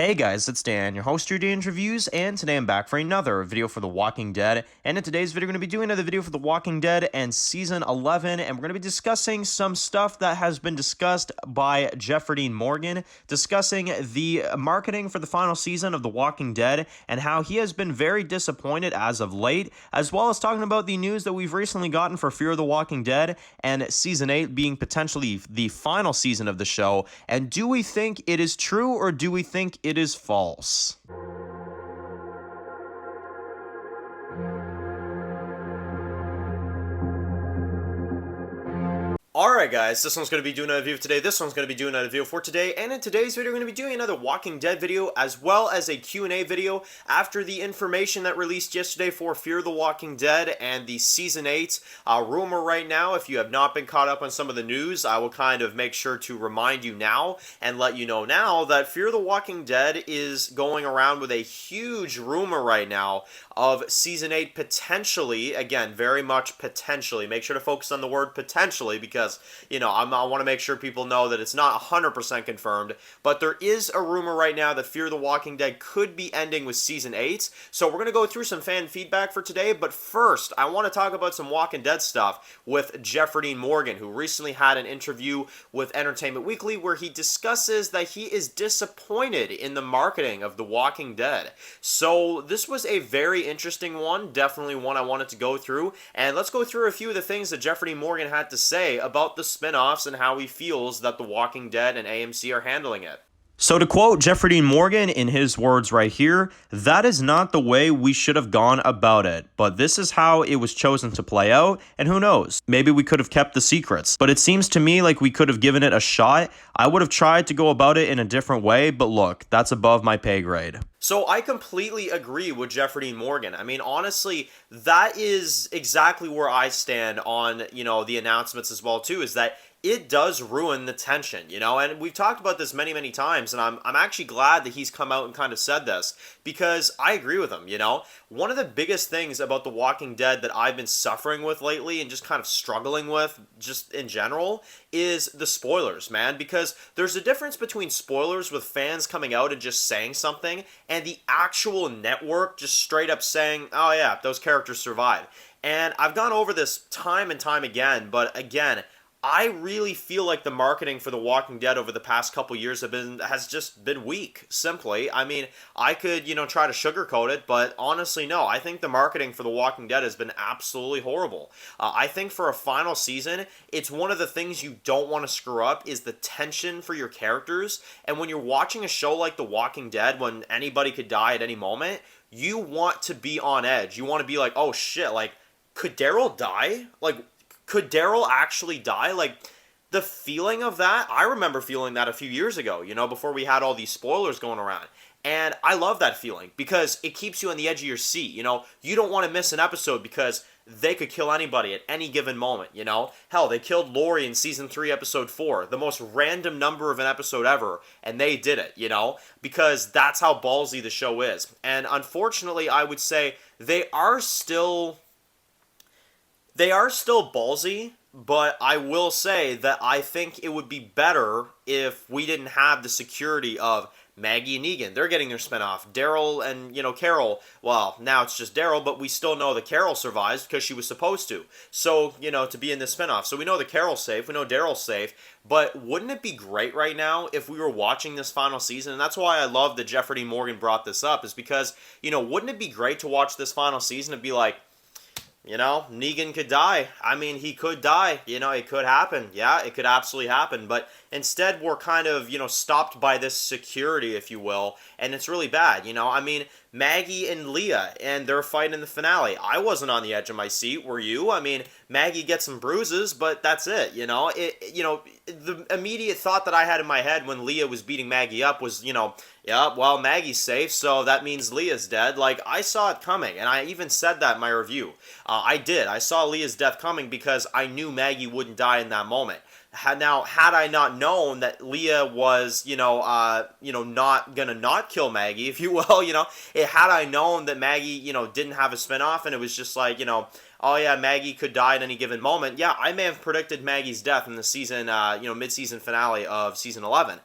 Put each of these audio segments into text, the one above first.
Hey guys, it's Dan, your host of your Dan's Reviews, and today I'm back for another video for The Walking Dead. And in today's video, we're going to be doing another video for The Walking Dead and Season 11, and we're going to be discussing some stuff that has been discussed by Jeffrey Dean Morgan, discussing the marketing for the final season of The Walking Dead, and how he has been very disappointed as of late, as well as talking about the news that we've recently gotten for Fear of the Walking Dead, and Season 8 being potentially the final season of the show. And do we think it is true, or do we think it is false? Alright guys, this one's going to be doing another video today, this one's going to be doing another video for today, and in today's video we're going to be doing another Walking Dead video as well as a Q&A video after the information that released yesterday for Fear the Walking Dead and the Season 8 rumor right now. If you have not been caught up on some of the news, I will kind of make sure to remind you now and let you know now that Fear the Walking Dead is going around with a huge rumor right now of Season 8 potentially, again, very much potentially, make sure to focus on the word potentially because, you know, I want to make sure people know that it's not 100% confirmed, but there is a rumor right now that Fear the Walking Dead could be ending with Season 8, so we're going to go through some fan feedback for today, but first, I want to talk about some Walking Dead stuff with Jeffrey Dean Morgan, who recently had an interview with Entertainment Weekly where he discusses that he is disappointed in the marketing of The Walking Dead. So this was a very interesting one, definitely one I wanted to go through, and let's go through a few of the things that Jeffrey Dean Morgan had to say about the spin-offs and how he feels that The Walking Dead and AMC are handling it. So to quote Jeffrey Dean Morgan in his words right here, "That is not the way we should have gone about it, but this is how it was chosen to play out, and who knows, maybe we could have kept the secrets, but it seems to me like we could have given it a shot. I would have tried to go about it in a different way, but look, that's above my pay grade." So I completely agree with Jeffrey Dean Morgan. I mean, honestly, that is exactly where I stand on, you know, the announcements as well, too, is that it does ruin the tension, you know, and we've talked about this many, many times, and I'm actually glad that he's come out and kind of said this, because I agree with him, you know. One of the biggest things about The Walking Dead that I've been suffering with lately and just kind of struggling with, just in general, is the spoilers, man, because there's a difference between spoilers with fans coming out and just saying something, and the actual network just straight up saying, oh yeah, those characters survived. And I've gone over this time and time again, but again, I really feel like the marketing for The Walking Dead over the past couple years has just been weak, simply. I mean, I could, you know, try to sugarcoat it, but honestly, no. I think the marketing for The Walking Dead has been absolutely horrible. I think for a final season, it's one of the things you don't want to screw up is the tension for your characters. And when you're watching a show like The Walking Dead, when anybody could die at any moment, you want to be on edge. You want to be like, oh shit, like, could Daryl die? Like, could Daryl actually die? Like, the feeling of that, I remember feeling that a few years ago, you know, before we had all these spoilers going around. And I love that feeling because it keeps you on the edge of your seat, you know. You don't want to miss an episode because they could kill anybody at any given moment, you know. Hell, they killed Lori in Season 3, Episode 4, the most random number of an episode ever, and they did it, you know, because that's how ballsy the show is. And unfortunately, I would say they are still ballsy, but I will say that I think it would be better if we didn't have the security of Maggie and Negan. They're getting their spinoff. Daryl and, you know, Carol, well, now it's just Daryl, but we still know that Carol survives because she was supposed to. So, you know, to be in this spinoff. So we know that Carol's safe, we know Daryl's safe, but wouldn't it be great right now if we were watching this final season? And that's why I love that Jeffrey Dean Morgan brought this up, is because, you know, wouldn't it be great to watch this final season and be like, you know, Negan could die. I mean, he could die. You know, it could happen. Yeah, it could absolutely happen. But instead, we're kind of, you know, stopped by this security, if you will. And it's really bad, you know. I mean, Maggie and Leah, and their fight in the finale. I wasn't on the edge of my seat. Were you? I mean, Maggie gets some bruises, but that's it, you know. The immediate thought that I had in my head when Leah was beating Maggie up was, you know, yeah, well, Maggie's safe, so that means Leah's dead. Like, I saw it coming, and I even said that in my review. I did. I saw Leah's death coming because I knew Maggie wouldn't die in that moment. Had I not known that Leah was, not gonna not kill Maggie, if you will, had I known that Maggie, didn't have a spinoff and it was just like, oh yeah, Maggie could die at any given moment. Yeah, I may have predicted Maggie's death in the season, mid-season finale of season 11.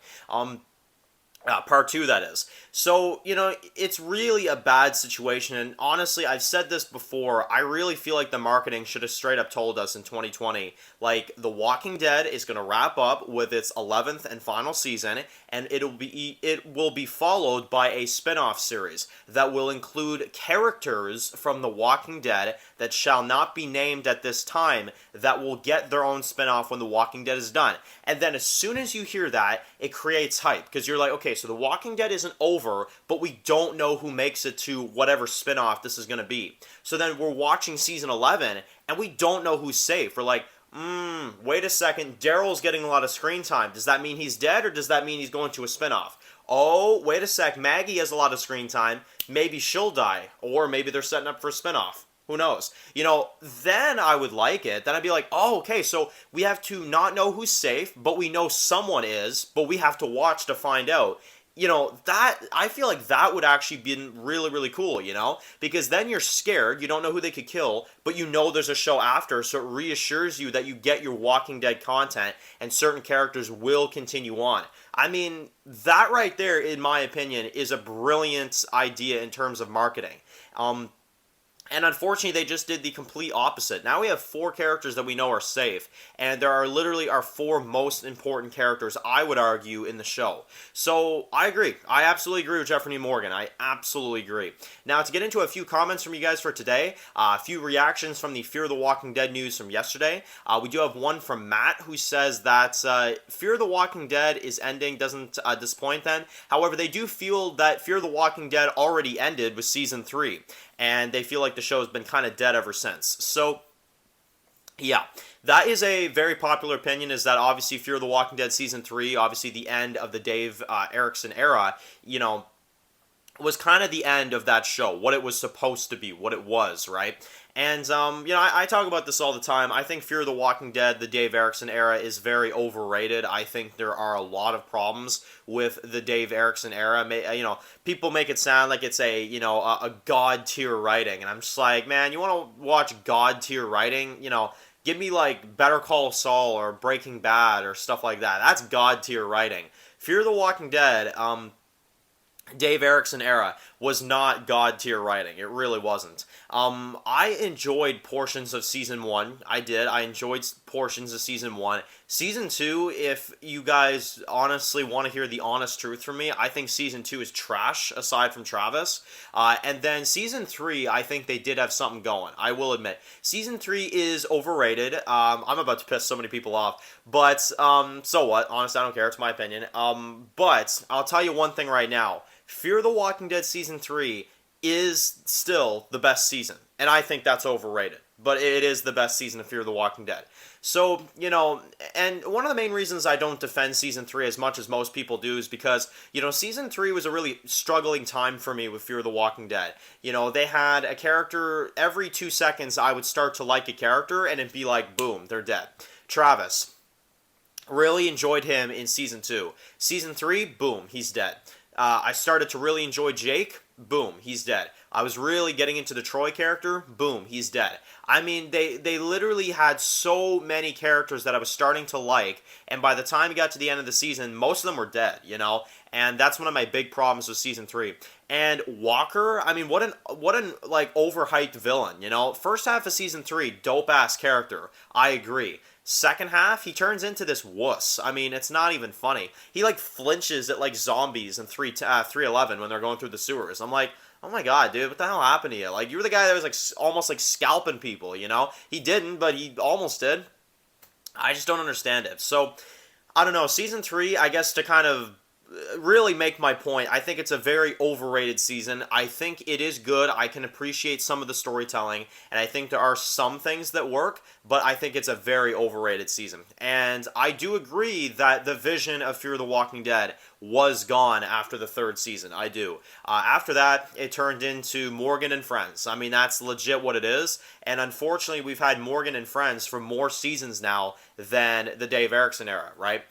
Part two, that is. So, it's really a bad situation. And honestly, I've said this before. I really feel like the marketing should have straight up told us in 2020, like, The Walking Dead is going to wrap up with its 11th and final season, and it will be followed by a spin-off series that will include characters from The Walking Dead that shall not be named at this time that will get their own spin-off when The Walking Dead is done. And then as soon as you hear that, it creates hype because you're like, okay, so The Walking Dead isn't over, but we don't know who makes it to whatever spin-off this is going to be. So then we're watching season 11 and we don't know who's safe. We're like, wait a second, Daryl's getting a lot of screen time. Does that mean he's dead or does that mean he's going to a spin-off? Oh, wait a sec, Maggie has a lot of screen time. Maybe she'll die, or maybe they're setting up for a spin-off. Who knows? Then I would like it. Then I'd be like, oh, okay, so we have to not know who's safe, but we know someone is, but we have to watch to find out. That, I feel like that would actually be really, really cool, because then you're scared, you don't know who they could kill, but you know there's a show after, so it reassures you that you get your Walking Dead content and certain characters will continue on. I mean, that right there, in my opinion, is a brilliant idea in terms of marketing. And unfortunately, they just did the complete opposite. Now we have 4 characters that we know are safe, and there are literally our 4 most important characters, I would argue, in the show. So, I agree. I absolutely agree with Jeffrey Morgan. I absolutely agree. Now, to get into a few comments from you guys for today, a few reactions from the Fear the Walking Dead news from yesterday. We do have one from Matt, who says that Fear the Walking Dead is ending, doesn't disappoint them. However, they do feel that Fear the Walking Dead already ended with Season 3. And they feel like the show has been kind of dead ever since. So, yeah, that is a very popular opinion, is that obviously Fear the Walking Dead Season 3, obviously the end of the Dave Erickson era, was kind of the end of that show, what it was supposed to be, what it was, right? And, I talk about this all the time. I think Fear the Walking Dead, the Dave Erickson era, is very overrated. I think there are a lot of problems with the Dave Erickson era. People make it sound like it's a god-tier writing. And I'm just like, man, you want to watch god-tier writing? Give me, like, Better Call Saul or Breaking Bad or stuff like that. That's god-tier writing. Fear the Walking Dead, Dave Erickson era was not god tier writing. It really wasn't. I enjoyed portions of season 1. I did. I enjoyed portions of season 1. Season 2, if you guys honestly want to hear the honest truth from me, I think season 2 is trash aside from Travis. And then season 3, I think they did have something going. I will admit. Season 3 is overrated. I'm about to piss so many people off. But, so what? Honestly, I don't care. It's my opinion. But I'll tell you one thing right now. Fear the Walking Dead Season 3 is still the best season. And I think that's overrated. But it is the best season of Fear the Walking Dead. So, and one of the main reasons I don't defend Season 3 as much as most people do is because, Season 3 was a really struggling time for me with Fear the Walking Dead. They had a character, every 2 seconds I would start to like a character, and it'd be like, boom, they're dead. Travis. Really enjoyed him in Season 2. Season 3, boom, he's dead. I started to really enjoy Jake. Boom, he's dead. I was really getting into the Troy character. Boom, he's dead. I mean, they literally had so many characters that I was starting to like, and by the time you got to the end of the season, most of them were dead, And that's one of my big problems with Season 3. And Walker, I mean, what an like overhyped villain, First half of Season 3, dope-ass character. I agree. Second half, he turns into this wuss. I mean, it's not even funny. He, like, flinches at, like, zombies in 311 when they're going through the sewers. I'm like, oh my god, dude, what the hell happened to you? Like, you were the guy that was, like, almost, like, scalping people, He didn't, but he almost did. I just don't understand it. So, I don't know. Season 3, I guess, to kind of really make my point, I think it's a very overrated season. I think it is good. I can appreciate some of the storytelling, and I think there are some things that work, but I think it's a very overrated season. And I do agree that the vision of Fear the Walking Dead was gone after the 3rd season. I do. After that, it turned into Morgan and Friends. I mean, that's legit what it is. And unfortunately, we've had Morgan and Friends for more seasons now than the Dave Erickson era, right?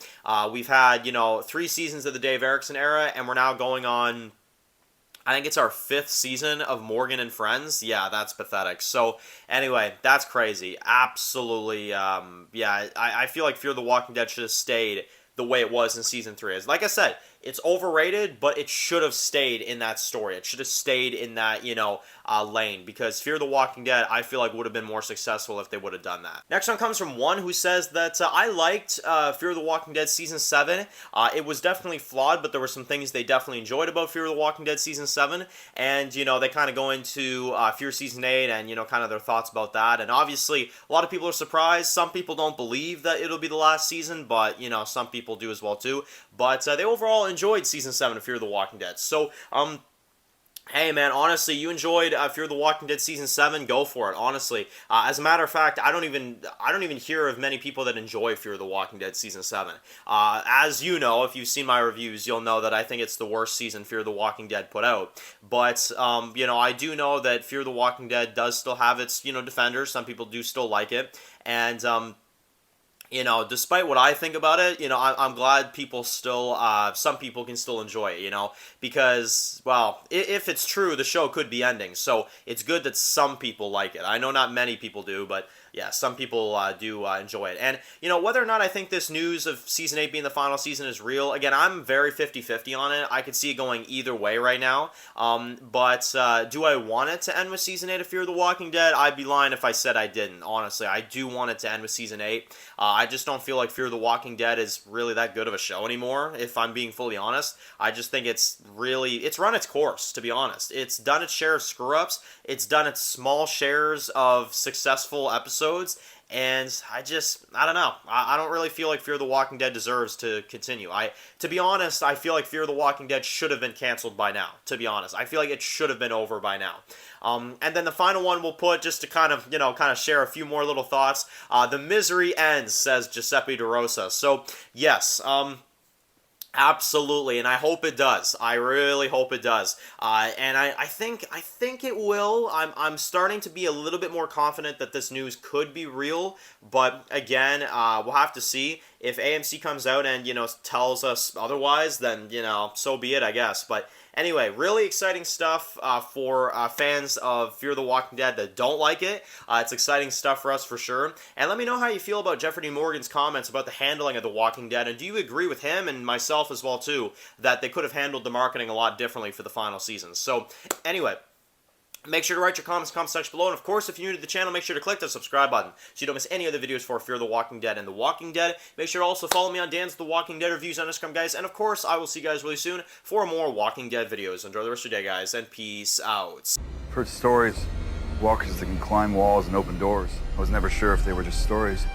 We've had, 3 seasons of the Dave Erickson era, and we're now going on, I think it's our 5th season of Morgan and Friends. Yeah, that's pathetic. So, anyway, that's crazy. Absolutely, yeah, I feel like Fear the Walking Dead should have stayed the way it was in Season 3. Like I said, it's overrated, but it should have stayed in that story. It should have stayed in that, lane, because Fear the Walking Dead, I feel like, would have been more successful if they would have done that. Next one comes from one who says that I liked Fear the Walking Dead Season 7. It was definitely flawed, but there were some things they definitely enjoyed about Fear the Walking Dead Season 7, and, they kind of go into Fear Season 8 and, kind of their thoughts about that, and obviously, a lot of people are surprised. Some people don't believe that it'll be the last season, but, some people do as well, too. But they overall enjoyed Season 7 of Fear the Walking Dead. So, hey man, honestly, you enjoyed Fear the Walking Dead Season 7, go for it, honestly. As a matter of fact, I don't even hear of many people that enjoy Fear the Walking Dead Season 7. As you know, if you've seen my reviews, you'll know that I think it's the worst season Fear the Walking Dead put out. But, I do know that Fear the Walking Dead does still have its, defenders. Some people do still like it. And, despite what I think about it, I'm glad people still, some people can still enjoy it, because, well, if it's true, the show could be ending, so it's good that some people like it. I know not many people do, but yeah, some people do enjoy it. And, whether or not I think this news of Season 8 being the final season is real, again, I'm very 50-50 on it. I could see it going either way right now. But do I want it to end with Season 8 of Fear the Walking Dead? I'd be lying if I said I didn't, honestly. I do want it to end with Season 8. I just don't feel like Fear the Walking Dead is really that good of a show anymore, if I'm being fully honest. I just think it's run its course, to be honest. It's done its share of screw-ups. It's done its small shares of successful episodes. And I don't know. I don't really feel like Fear the Walking Dead deserves to continue. To be honest, I feel like Fear the Walking Dead should have been canceled by now, to be honest. I feel like it should have been over by now. And then the final one we'll put, just to kind of share a few more little thoughts. The misery ends, says Giuseppe DeRosa. So, yes, absolutely, and I hope it does. I really hope it does. And I think it will. I'm starting to be a little bit more confident that this news could be real. But again, we'll have to see. If AMC comes out and tells us otherwise, then so be it, I guess. But anyway, really exciting stuff for fans of Fear the Walking Dead that don't like it. It's exciting stuff for us for sure. And let me know how you feel about Jeffrey D. Morgan's comments about the handling of The Walking Dead. And do you agree with him and myself as well too that they could have handled the marketing a lot differently for the final season? So anyway, make sure to write your comments in the comment section below. And of course, if you're new to the channel, make sure to click the subscribe button so you don't miss any other videos for Fear the Walking Dead and The Walking Dead. Make sure to also follow me on Dan's The Walking Dead reviews on Instagram, guys. And of course, I will see you guys really soon for more Walking Dead videos. Enjoy the rest of your day, guys, and peace out. I've heard stories. Walkers that can climb walls and open doors. I was never sure if they were just stories.